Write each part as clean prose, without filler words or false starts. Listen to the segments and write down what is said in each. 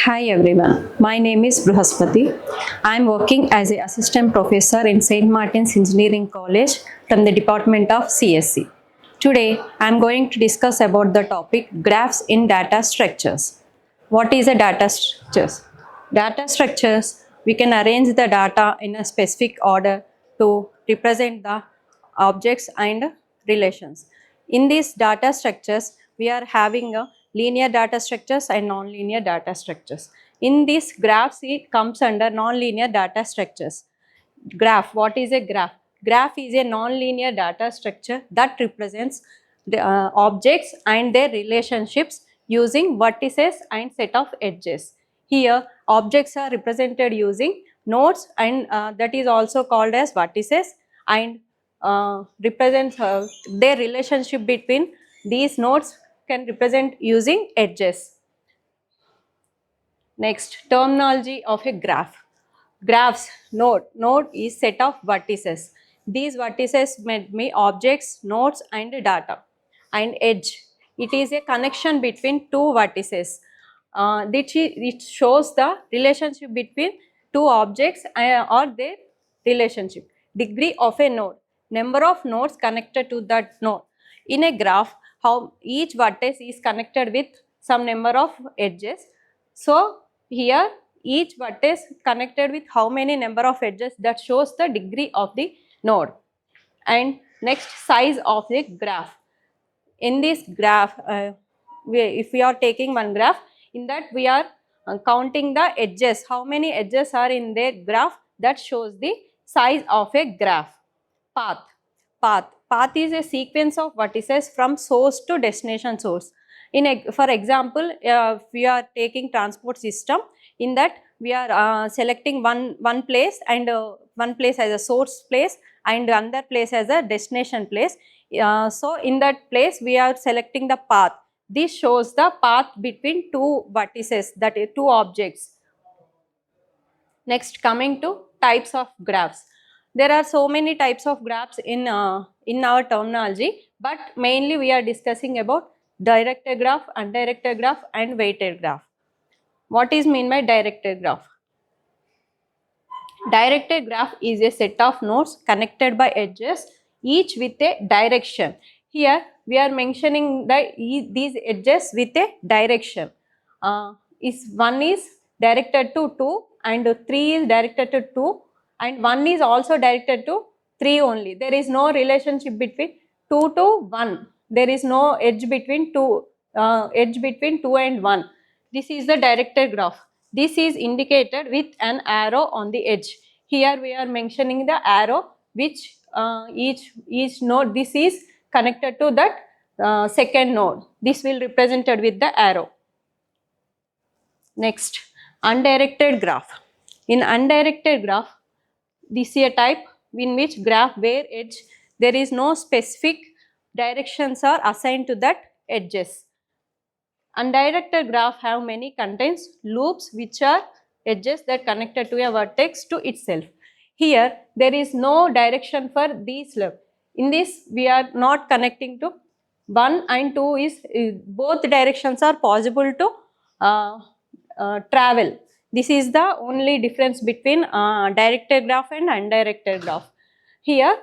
Hi everyone, my name is Bruhaspati. I am working as an assistant professor in St. Martin's Engineering College from the Department of CSC. Today, I am going to discuss about the topic graphs in data structures. What is a data structures? Data structures, we can arrange the data in a specific order to represent the objects and relations. In these data structures, we are having a linear data structures and non-linear data structures. In these graphs, it comes under non-linear data structures. Graph, what is a graph? Graph is a non-linear data structure that represents the objects and their relationships using vertices and set of edges. Here, objects are represented using nodes and that is also called as vertices, and represents their relationship between these nodes can represent using edges. Next, terminology of a graph. Graphs, node is set of vertices. These vertices may be objects, nodes and data. And edge, it is a connection between two vertices. It shows the relationship between two objects or their relationship. Degree of a node, number of nodes connected to that node. In a graph, how each vertex is connected with some number of edges. So here each vertex connected with how many number of edges, that shows the degree of the node. And next, size of the graph. In this graph, if we are taking one graph, in that we are counting the edges, how many edges are in their graph, that shows the size of a graph. Path. Path is a sequence of vertices from source to destination source. For example, we are taking transport system. In that we are selecting one place, and one place as a source place and another place as a destination place. So in that place we are selecting the path. This shows the path between two vertices, that is two objects. Next, coming to types of graphs. There are so many types of graphs in our terminology, but mainly we are discussing about directed graph, undirected graph and weighted graph. What is mean by directed graph? Directed graph is a set of nodes connected by edges, each with a direction. Here we are mentioning these edges with a direction. One is directed to 2 and 3 is directed to 2 and 1 is also directed to 3 only. There is no relationship between 2 to 1. There is no edge between 2 and 1. This is the directed graph. This is indicated with an arrow on the edge. Here we are mentioning the arrow which each node, this is connected to that second node. This will represented with the arrow. Next, undirected graph. In undirected graph, this is a type in which graph where edge, there is no specific directions are assigned to that edges. Undirected graph have many contains loops which are edges that connected to a vertex to itself. Here there is no direction for these loops. In this we are not connecting to 1 and 2 is both directions are possible to travel. This is the only difference between directed graph and undirected graph. Here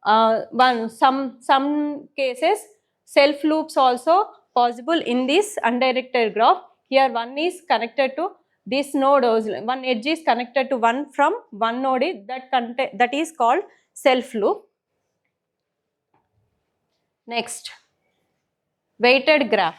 some cases self loops also possible in this undirected graph. Here one is connected to this node, one edge is connected to one from one node, that is called self loop. Next, weighted graph.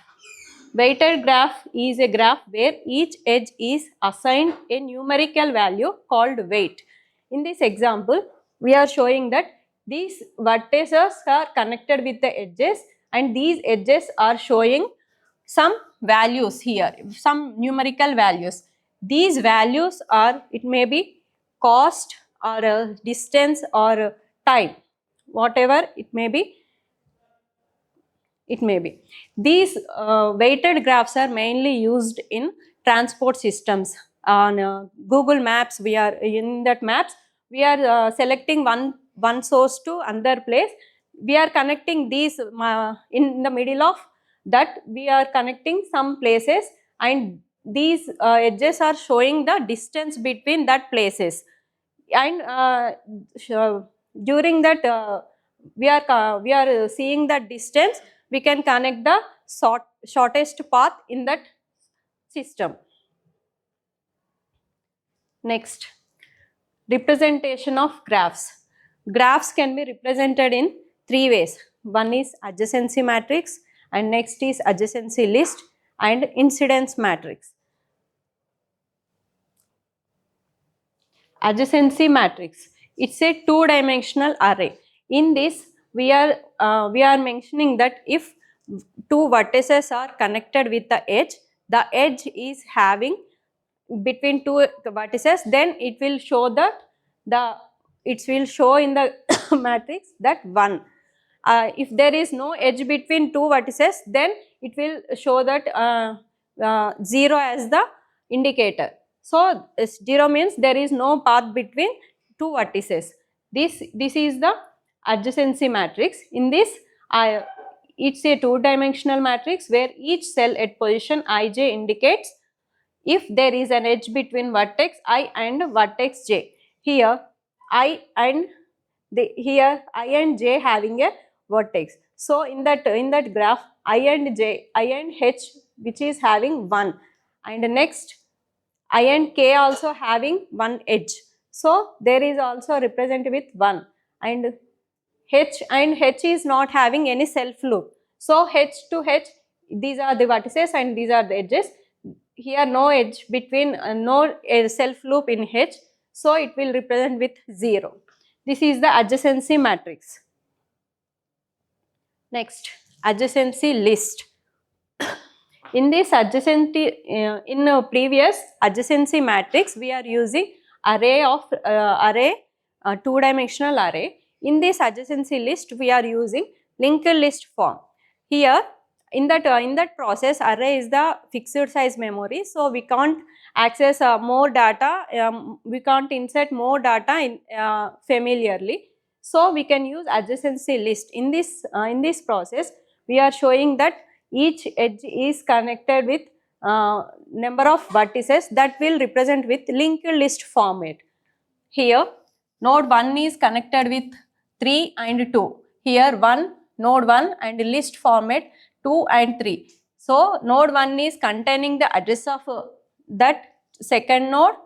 Weighted graph is a graph where each edge is assigned a numerical value called weight. In this example, we are showing that these vertices are connected with the edges and these edges are showing some values here, some numerical values. These values are, it may be cost or distance or time, whatever it may be. These weighted graphs are mainly used in transport systems. On Google Maps, we are in that maps, we are selecting one source to another place. We are connecting these in the middle of that, we are connecting some places, and these edges are showing the distance between that places, and during that we are seeing that distance, we can connect the shortest path in that system. Next, representation of graphs. Graphs can be represented in three ways. One is adjacency matrix, and next is adjacency list and incidence matrix. Adjacency matrix, it's a two-dimensional array. In this, we are mentioning that if two vertices are connected with the edge is having between two vertices, then it will show that it will show in the matrix that 1. If there is no edge between two vertices, then it will show that 0 as the indicator. So 0 means there is no path between two vertices. This is the adjacency matrix. In this, it's a two-dimensional matrix where each cell at position ij indicates if there is an edge between vertex I and vertex j. Here I and j having a vertex. So in that graph, I and h which is having 1, and next I and k also having one edge. So there is also represented with 1, and h is not having any self loop. So h to h, these are the vertices and these are the edges. Here no edge between, no self loop in h, so it will represent with 0. This is the adjacency matrix. Next, adjacency list. In this previous adjacency matrix, we are using two-dimensional array. In this adjacency list, we are using linked list form. Here, in that process, array is the fixed size memory, so we can't access more data. We can't insert more data in familiarly. So we can use adjacency list. In this process, we are showing that each edge is connected with number of vertices that will represent with linked list format. Here, node 1 is connected with 3 and 2. Here node 1 and list format 2 and 3. So node 1 is containing the address of that second node,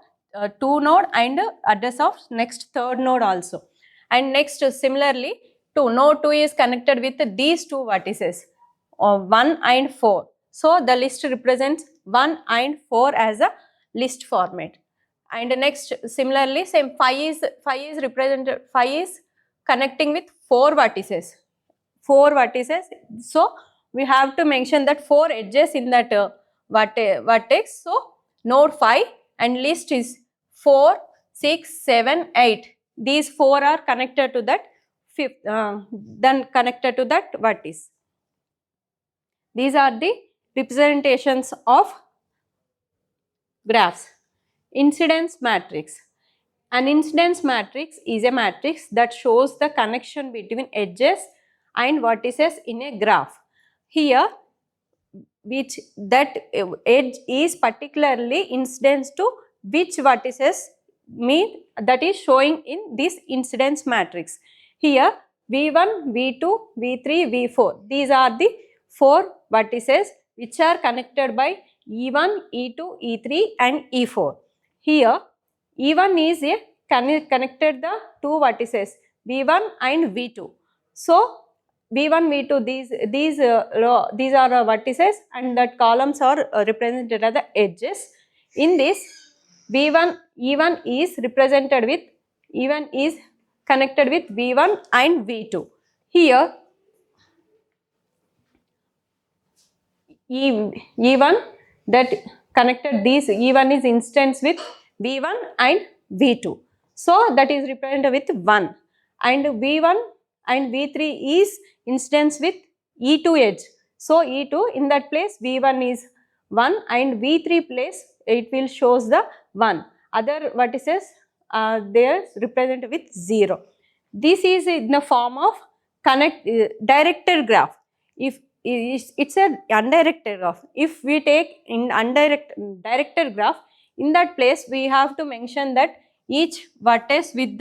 2 node, and address of next third node also. And next, similarly, node 2 is connected with these two vertices, 1 and 4. So the list represents 1 and 4 as a list format. And next, similarly, same 5 is represented, 5 is connecting with 4 vertices. So we have to mention that 4 edges in that vertex. So node 5 and list is 4, 6, 7, 8. These 4 are connected to that then connected to that vertex. These are the representations of graphs. Incidence matrix. An incidence matrix is a matrix that shows the connection between edges and vertices in a graph. Here, that edge is particularly incidence to which vertices that is showing in this incidence matrix. Here, V1, V2, V3, V4. These are the 4 vertices which are connected by E1, E2, E3 and E4. Here, E1 is connected the 2 vertices V1 and V2. So, V1, V2, these are vertices, and that columns are represented as the edges. In this, E1 is represented with, E1 is connected with V1 and V2. Here, E1 that connected these, E1 is instance with V1 and V2. So that is represented with 1, and V1 and V3 is instance with E2 edge. So E2, in that place V1 is 1, and V3 place it will shows the 1. Other vertices they are represented with 0. This is in the form of directed graph. If it's a undirected graph. If we take in directed graph, in that place we have to mention that each vertex with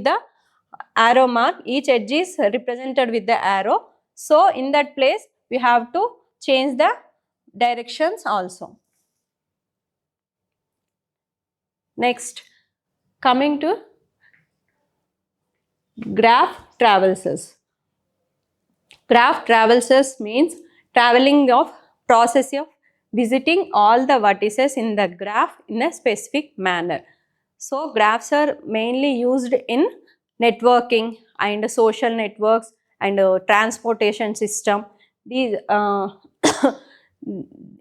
the arrow mark, each edge is represented with the arrow. So in that place we have to change the directions also. Next, coming to graph traverses. Graph traverses means traveling of process of visiting all the vertices in the graph in a specific manner. So graphs are mainly used in networking and social networks and transportation system. These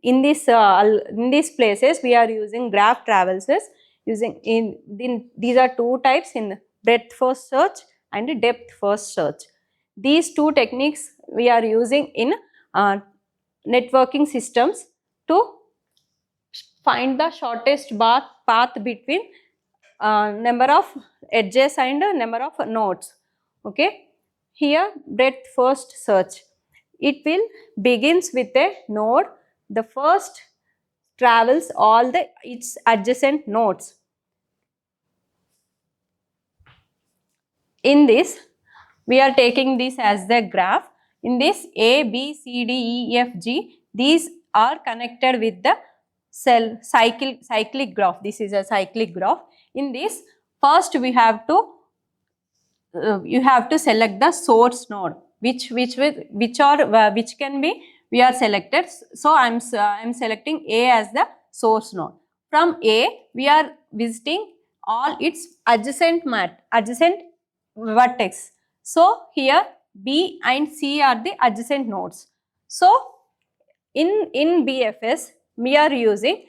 in these places we are using graph traverses. These are two types, in breadth first search and depth first search. These two techniques we are using in networking systems to find the shortest path between number of edges and number of nodes. Okay, here breadth first search, it will begins with a node. The first travels all the its adjacent nodes. In this we are taking this as the graph. In this A, B, C, D, E, F, G, these are connected with the cyclic graph. This is a cyclic graph. In this, first we have to you have to select the source node, which can be we are selected. So I'm selecting A as the source node. From A we are visiting all its adjacent vertex. So here B and C are the adjacent nodes. So in BFS we are using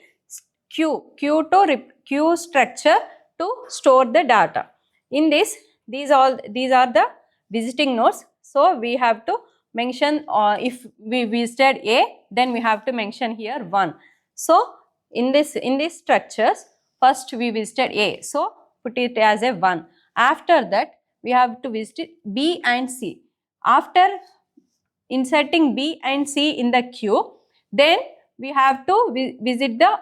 queue structure to store the data. In this, these are the visiting nodes. So we have to mention if we visited A, then we have to mention here 1. So in this structures, first we visited A, so put it as a 1. After that we have to visit B and C. After inserting B and C in the queue, then we have to visit the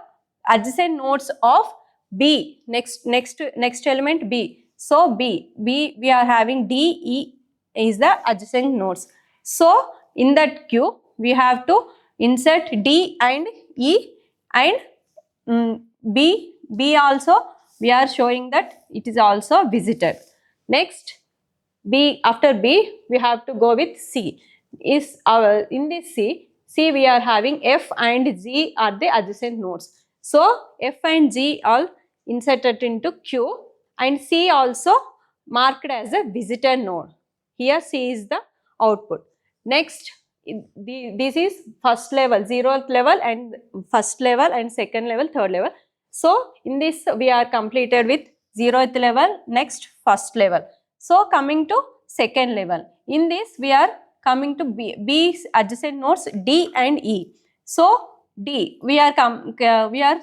adjacent nodes of B, next element B. So B we are having D, E is the adjacent nodes. So in that queue we have to insert D and E, and B also we are showing that it is also visited. Next, B, after B we have to go with C. Is our in this C we are having F and G are the adjacent nodes. So F and G all inserted into Q, and C also marked as a visitor node. Here C is the output. Next, this is first level, 0th level, and first level, and second level, third level. So in this we are completed with 0th level, next first level. So coming to second level, in this we are coming to B's adjacent nodes D and E. So D, we are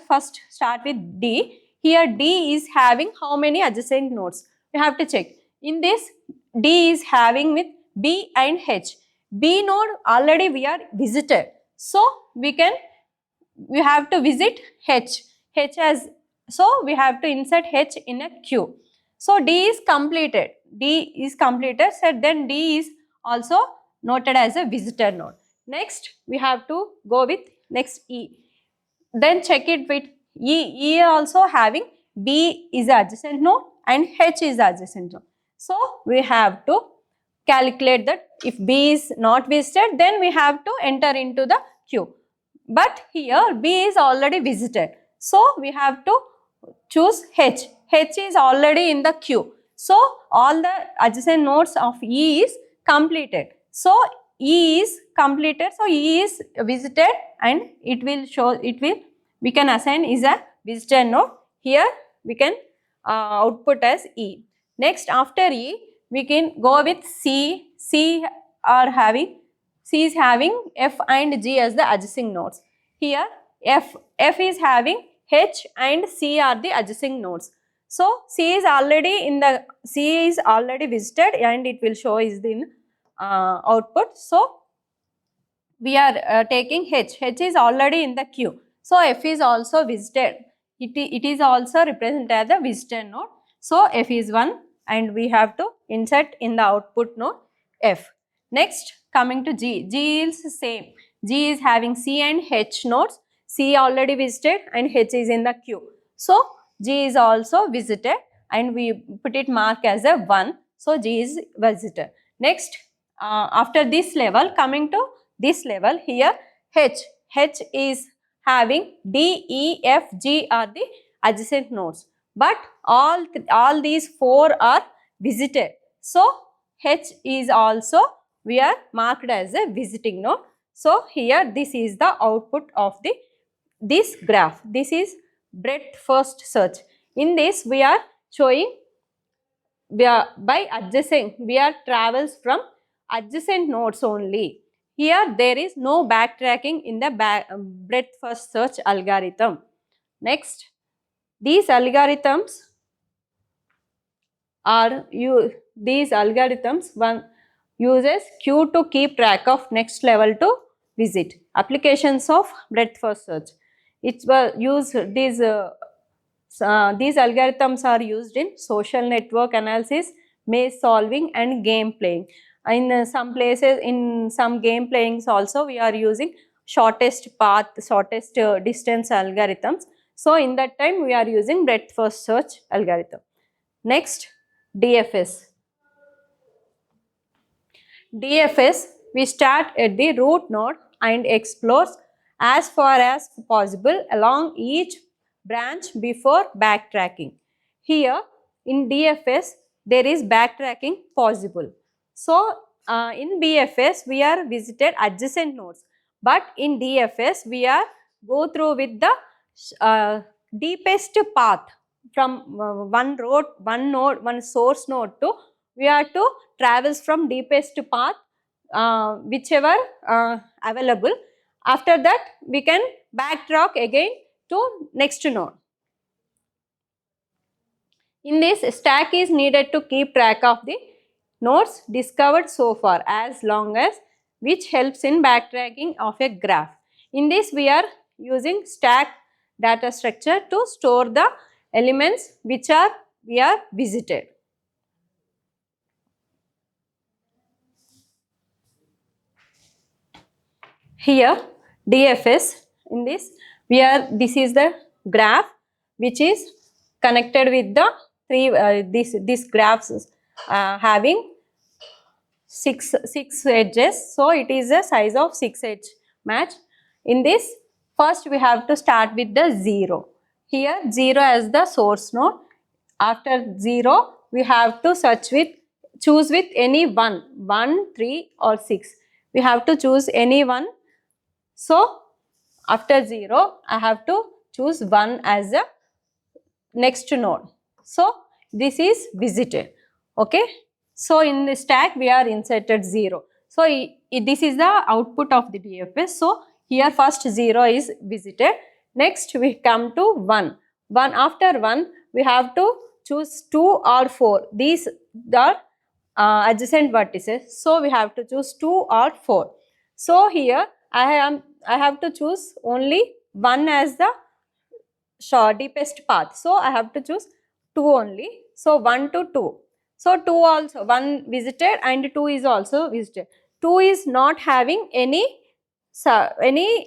first start with D. Here D is having how many adjacent nodes? We have to check. In this, D is having with B and H. B node already we are visited. So we have to visit H. So we have to insert H in a queue. So D is completed. So then D is also noted as a visitor node. Next, we have to go with next E. Then check it with E. E also having B is adjacent node and H is adjacent node. So we have to calculate that if B is not visited, then we have to enter into the queue. But here B is already visited. So we have to choose H. H is already in the queue. So all the adjacent nodes of E is completed. So E is completed. So E is visited, and it will show, we can assign is a visitor node. Here we can output as E. Next, after E, we can go with C. C is having F and G as the adjacent nodes. Here F is having H and C are the adjacent nodes. So C is already visited, and it will show is in output. So we are taking H. H is already in the queue. So F is also visited. It is also represented as the visited node. So F is 1 and we have to insert in the output node F. Next, coming to G. G is same. G is having C and H nodes. C already visited and H is in the queue. So G is also visited and we put it mark as a 1. So G is visited. Next, after this level, coming to this level here, H is having D, E, F, G are the adjacent nodes. But all these 4 are visited. So H is also we are marked as a visiting node. So here this is the output of this graph. This is breadth first search. In this we are showing by adjacent, we are travels from adjacent nodes only. Here there is no backtracking in the breadth first search algorithm. Next, these algorithms one uses queue to keep track of next level to visit. Applications of breadth first search. It was used these algorithms are used in social network analysis, maze solving and game playing. In some places, in some game playings also we are using shortest path, shortest distance algorithms. So in that time we are using breadth first search algorithm. Next, DFS. DFS, we start at the root node and explores as far as possible along each branch before backtracking. Here in DFS there is backtracking possible. So in BFS we are visited adjacent nodes, but in DFS we are go through with the deepest path from one node, one source node to we are to travels from deepest path whichever available. After that we can backtrack again to next node. In this, stack is needed to keep track of the nodes discovered so far as long as which helps in backtracking of a graph. In this we are using stack data structure to store the elements which we are visited. Here DFS, in this this is the graph which is connected with the this graphs having six edges. So it is a size of 6 edge match. In this, first we have to start with the 0. Here 0 as the source node. After 0 we have to choose with any 1, 3 or 6. We have to choose any one. So after 0 I have to choose 1 as the next node. So this is visited. Okay. So in the stack we are inserted 0. So this is the output of the DFS. So here first 0 is visited. Next we come to 1. After 1 we have to choose 2 or 4. These are adjacent vertices. So we have to choose 2 or 4. So here I have to choose only 1 as the deepest path. So I have to choose 2 only. So 1 to 2. So 2 also, 1 visited and 2 is also visited. 2 is not having any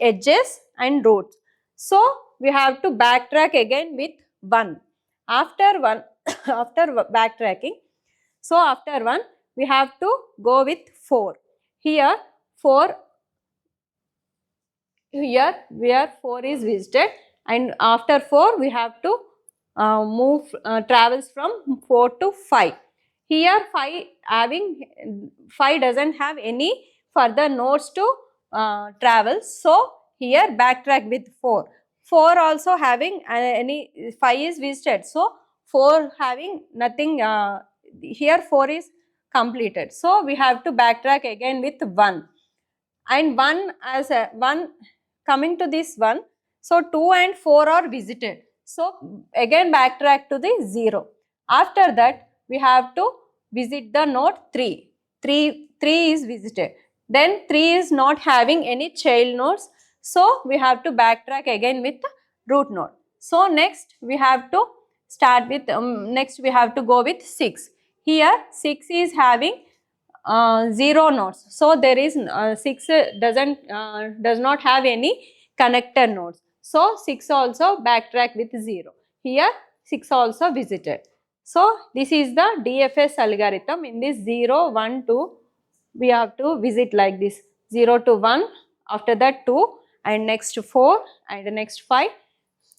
edges and roads. So we have to backtrack again with 1. After 1, after backtracking, so after 1 we have to go with 4. Here 4, here where 4 is visited, and after 4 we have to travels from 4 to 5. Here 5 doesn't have any further nodes to travel. So here backtrack with 4. 4 also having any 5 is visited. So 4 having nothing. Here 4 is completed. So we have to backtrack again with 1. And 1 as a 1 coming to this one. So 2 and 4 are visited. So again backtrack to the 0. After that we have to visit the node 3. 3 is visited. Then 3 is not having any child nodes. So we have to backtrack again with the root node. So next we have to start with, next we have to go with 6. Here 6 is having 0 nodes. So there is 6 does not have any connector nodes. So 6 also backtrack with 0. Here 6 also visited. So this is the DFS algorithm. In this 0, 1, 2, we have to visit like this, 0 to 1, after that 2, and next 4, and next 5.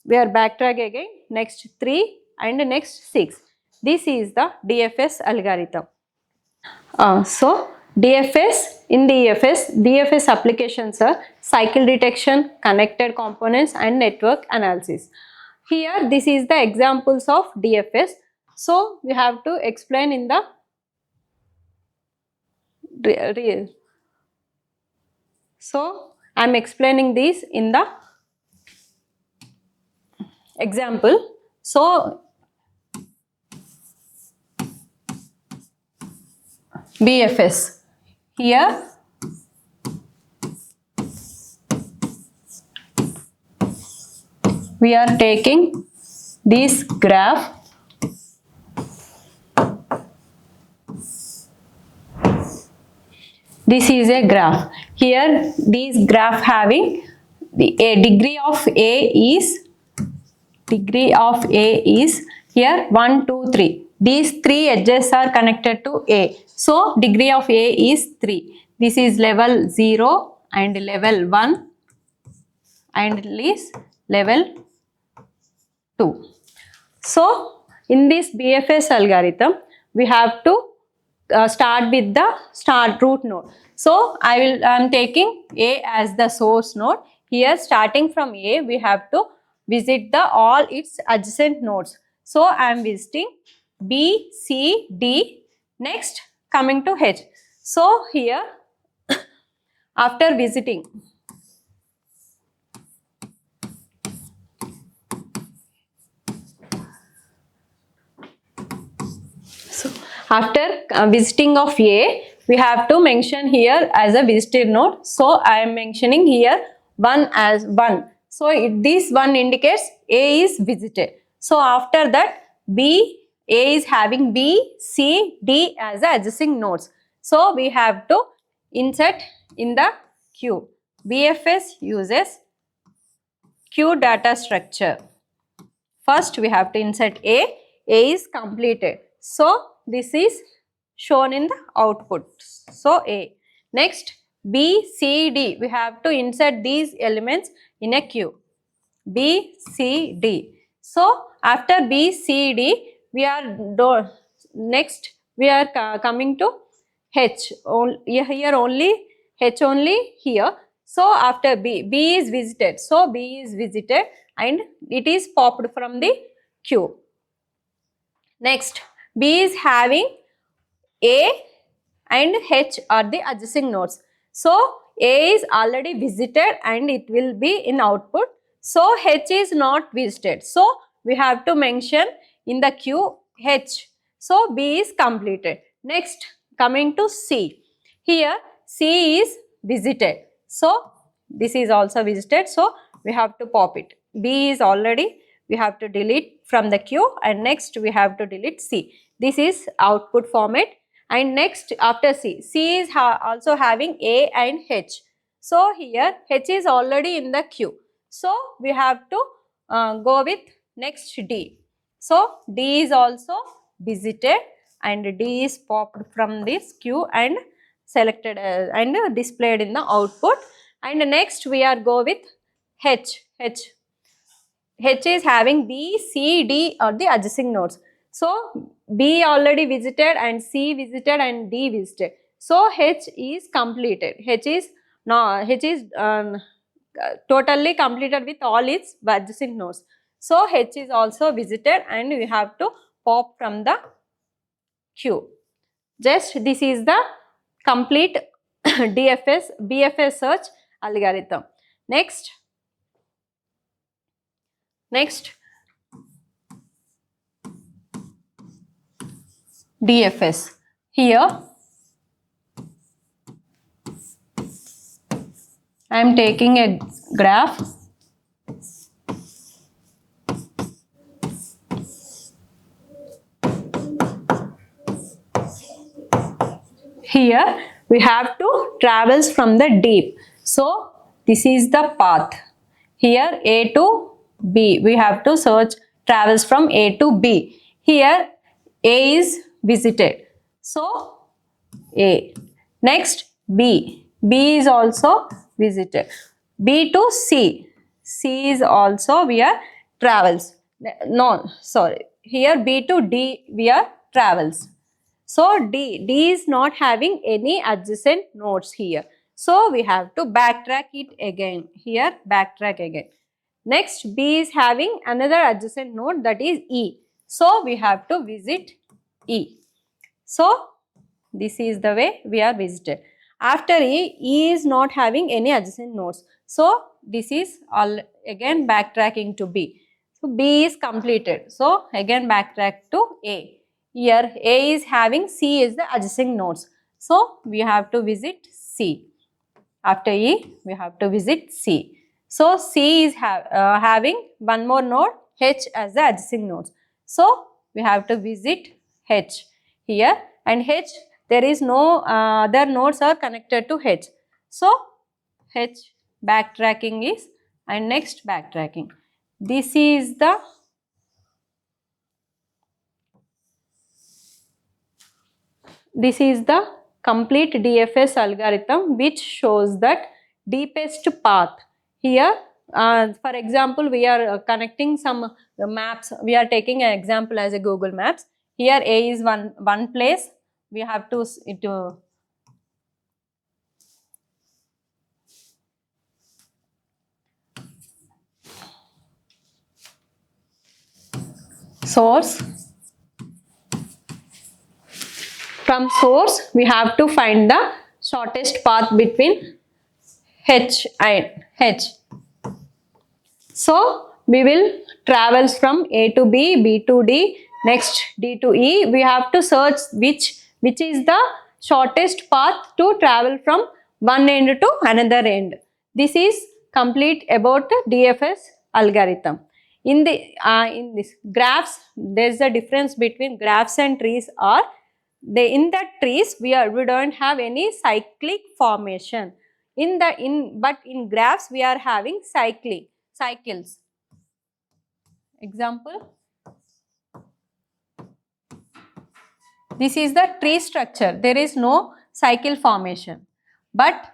We are backtrack again, next 3, and next 6. This is the DFS algorithm. So DFS, in DFS applications are cycle detection, connected components, and network analysis. Here this is the examples of DFS. So we have to explain in the real. So I am explaining this in the example. So BFS, here we are taking this graph. This is a graph. Here this graph having a degree of A is here 1, 2, 3. These 3 edges are connected to A. So degree of A is 3. This is level 0 and level 1 and this level 2. So in this BFS algorithm, we have to start with the root node. So I am taking A as the source node. Here starting from A, we have to visit all its adjacent nodes. So I am visiting B, C, D. Next coming to H. So here after visiting, so after visiting of A, we have to mention here as a visited node. So I am mentioning here 1 as 1. So this 1 indicates A is visited. So after that A is having B, C, D as the adjacent nodes. So we have to insert in the queue. BFS uses queue data structure. First we have to insert A. A is completed. So this is shown in the output. So A. Next B, C, D. We have to insert these elements in a queue. B, C, D. So after B, C, D, we are next we are coming to H. Here only H only here. So after B is visited. So B is visited and it is popped from the queue. Next B is having A and H are the adjacent nodes. So A is already visited and it will be in output. So H is not visited. So we have to mention in the queue H. So B is completed. Next coming to C. Here C is visited. So this is also visited. So we have to pop it. B is already, we have to delete from the queue, and next we have to delete C. This is output format. And next after C is also having A and H. So here H is already in the queue. So we have to go with next D. So D is also visited and D is popped from this queue and selected and displayed in the output. And next we are go with H. H is having B, C, D are the adjacent nodes. So B already visited and C visited and D visited. So H is completed. H is totally completed with all its adjacent nodes. So H is also visited and we have to pop from the queue. Just this is the complete BFS search algorithm. Next DFS. Here I am taking a graph. Here we have to travels from the deep. So this is the path. Here A to B. We have to search travels from A to B. Here A is visited. So A. Next B. B is also visited. B to C. C is also via travels. No, sorry. Here B to D via travels. So D is not having any adjacent nodes here. So we have to backtrack it again. Here backtrack again. Next B is having another adjacent node, that is E. So we have to visit E. So this is the way we are visited. After E is not having any adjacent nodes. So this is all again backtracking to B. So B is completed. So again backtrack to A. Here A is having, C is the adjacent nodes. So we have to visit C. After E, we have to visit C. So C is having one more node, H as the adjacent nodes. So we have to visit H here, and H, there is no other nodes are connected to H. So H backtracking is, and next backtracking. This is the complete DFS algorithm, which shows that deepest path. Here, for example, we are connecting some maps. We are taking an example as a Google Maps. Here A is one place. We have to source. From source, we have to find the shortest path between H and H. So we will travel from A to B, B to D, next D to E. We have to search which is the shortest path to travel from one end to another end. This is complete about the DFS algorithm. In this graphs, there is a difference between graphs and trees. Or in the trees we don't have any cyclic formation. But in graphs we are having cycles. Example, this is the tree structure. There is no cycle formation. But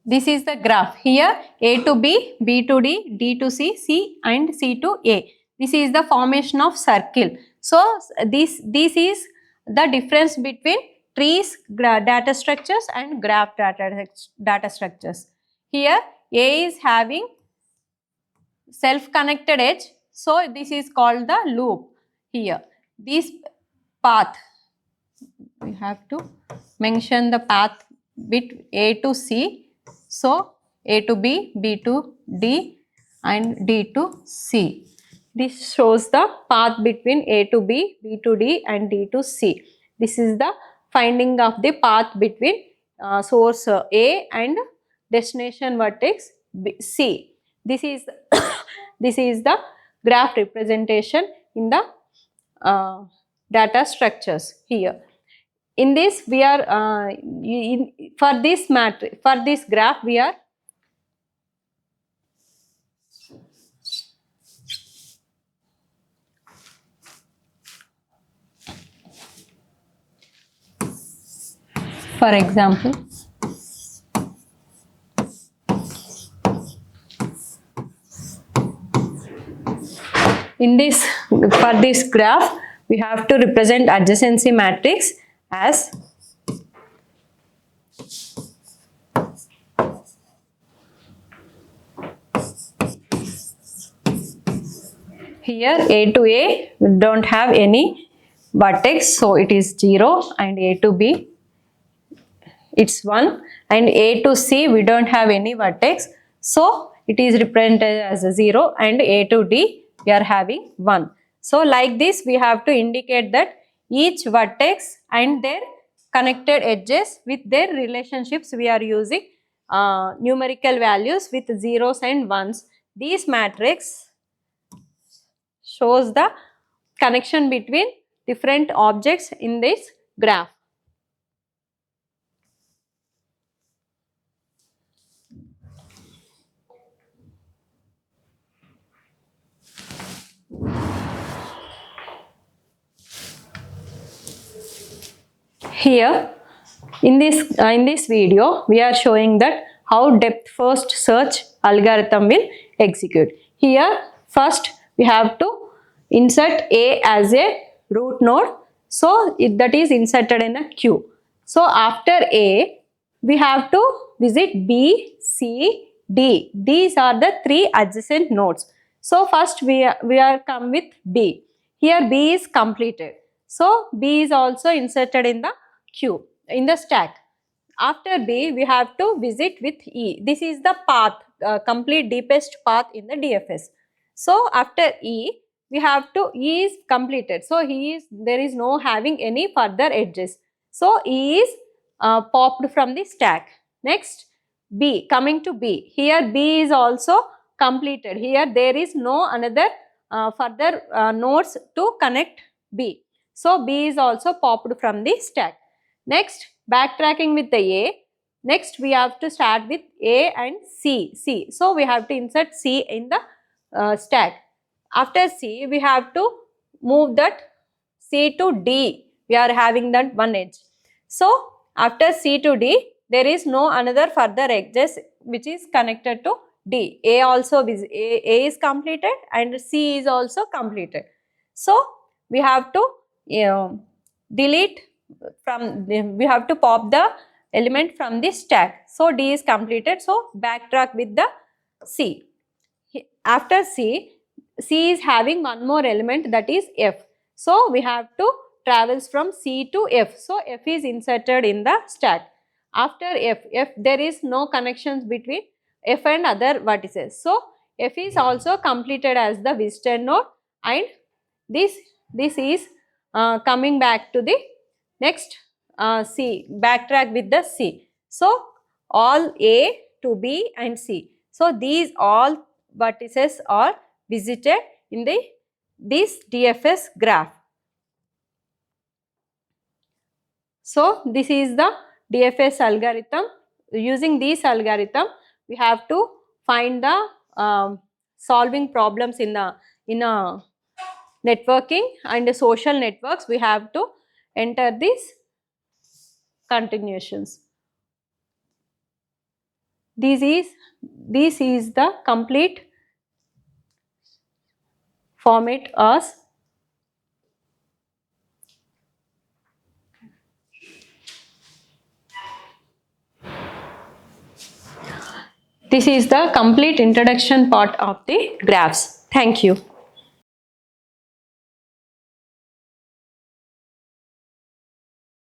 this is the graph. Here A to B, B to D, D to C, C and C to A. This is the formation of circle. So this is the difference between trees data structures and graph data structures. Here A is having self-connected edge. So this is called the loop. Here this path, we have to mention the path bit A to C. So A to B, B to D and D to C. This shows the path between A to B, B to D and D to C. This is the finding of the path between source A and destination vertex C. This is this is the graph representation in the data structures here. In this we are for this matrix, for this graph we are for example, in this, for this graph we have to represent adjacency matrix as here A to A we don't have any vertex, so it is 0, and A to B it's 1, and A to C we don't have any vertex, so it is represented as a 0, and A to D we are having 1. So like this we have to indicate that each vertex and their connected edges with their relationships. We are using numerical values with zeros and ones. This matrix shows the connection between different objects in this graph. Here in this video we are showing that how depth first search algorithm will execute. Here first we have to insert A as a root node, so that is inserted in a queue. So after A we have to visit B, C, D. These are the three adjacent nodes. So first we are come with B. Here B is completed. So B is also inserted in the queue, in the stack. After B, we have to visit with E. This is the path, complete deepest path in the DFS. So after E, we have to, E is completed. So there is no having any further edges. So E is popped from the stack. Next, B, coming to B. Here B is also completed. Here there is no another further nodes to connect B. So B is also popped from the stack. Next, backtracking with the A. Next, we have to start with A and C. So we have to insert C in the stack. After C, we have to move that C to D. We are having that one edge. So after C to D, there is no another further edges which is connected to D. A also is A is completed and C is also completed. So we have to delete from we have to pop the element from the stack. So D is completed. So backtrack with the C. After C is having one more element, that is F. So we have to travels from C to F. So F is inserted in the stack. After F there is no connections between F and other vertices. So F is also completed as the visitor node, and this is coming back to the next C, backtrack with the C. So all A to B and C. So these all vertices are visited in this DFS graph. So this is the DFS algorithm. Using this algorithm, we have to find the solving problems in a networking and social networks. We have to enter these continuations. This is the complete format as this is the complete introduction part of the graphs. Thank you.